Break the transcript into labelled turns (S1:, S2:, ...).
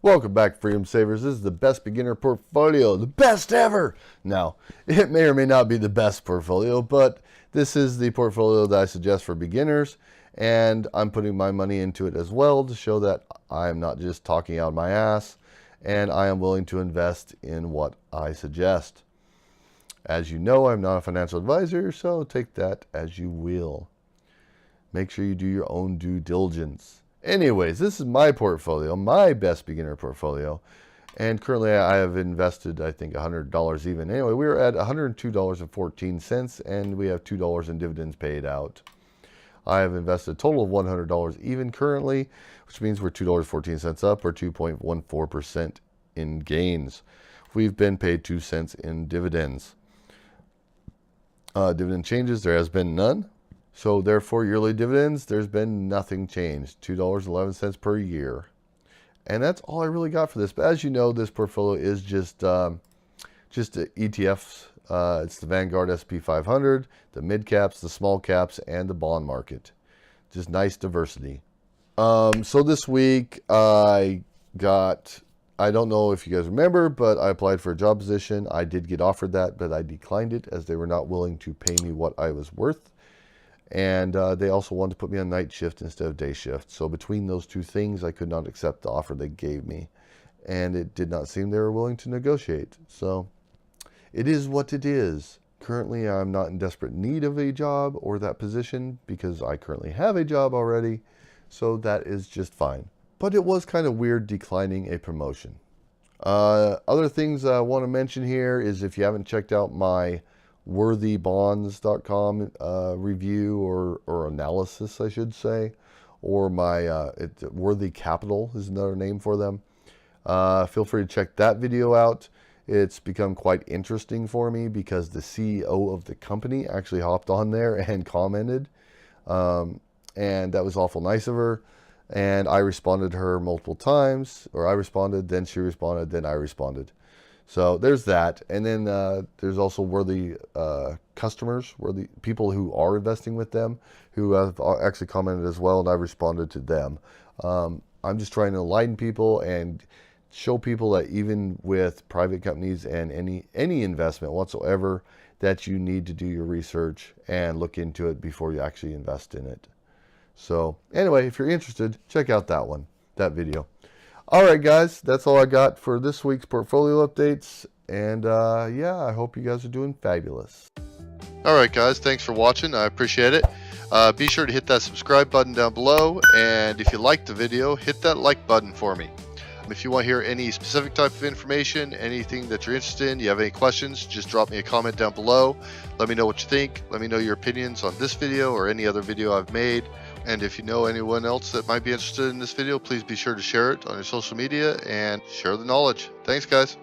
S1: Welcome back, Freedom Savers. This is the best beginner portfolio, the best ever. Now, it may or may not be the best portfolio, but this is the portfolio that I suggest for beginners, and I'm putting my money into it as well to show that I'm not just talking out my ass, and I am willing to invest in what I suggest. As you know, I'm not a financial advisor, so take that as you will. Make sure you do your own due diligence. Anyways, this is my portfolio, my best beginner portfolio. And currently I have invested, I think, $100 even. Anyway, we're at $102.14, and we have $2 in dividends paid out. I have invested a total of $100 even currently, which means we're $2.14 up, or 2.14% in gains. We've been paid 2 cents in dividends. Dividend changes, there has been none. So therefore, yearly dividends, there's been nothing changed, $2.11 per year. And that's all I really got for this. But as you know, this portfolio is just ETFs. It's the Vanguard SP 500, the mid caps, the small caps, and the bond market. Just nice diversity. So this week I don't know if you guys remember, but I applied for a job position. I did get offered that, but I declined it as they were not willing to pay me what I was worth. And they also wanted to put me on night shift instead of day shift. So between those two things, I could not accept the offer they gave me. And it did not seem they were willing to negotiate. So it is what it is. Currently, I'm not in desperate need of a job or that position because I currently have a job already. So that is just fine. But it was kind of weird declining a promotion. Other things I want to mention here is if you haven't checked out my worthybonds.com review or analysis, I should say, or my Worthy Capital is another name for them. Feel free to check that video out. It's become quite interesting for me because the CEO of the company actually hopped on there and commented, and that was awful nice of her. And I responded to her multiple times, or I responded, then she responded, then I responded. So there's that. And then there's also worthy customers, worthy people who are investing with them, who have actually commented as well, and I've responded to them. I'm just trying to enlighten people and show people that even with private companies and any investment whatsoever, that you need to do your research and look into it before you actually invest in it. So anyway, if you're interested, check out that video. All right, guys, that's all I got for this week's portfolio updates. And yeah, I hope you guys are doing fabulous.
S2: All right, guys, thanks for watching. I appreciate it. Be sure to hit that subscribe button down below. And if you liked the video, hit that like button for me. If you want to hear any specific type of information, anything that you're interested in, you have any questions, just drop me a comment down below. Let me know what you think. Let me know your opinions on this video or any other video I've made. And if you know anyone else that might be interested in this video, please be sure to share it on your social media and share the knowledge. Thanks, guys.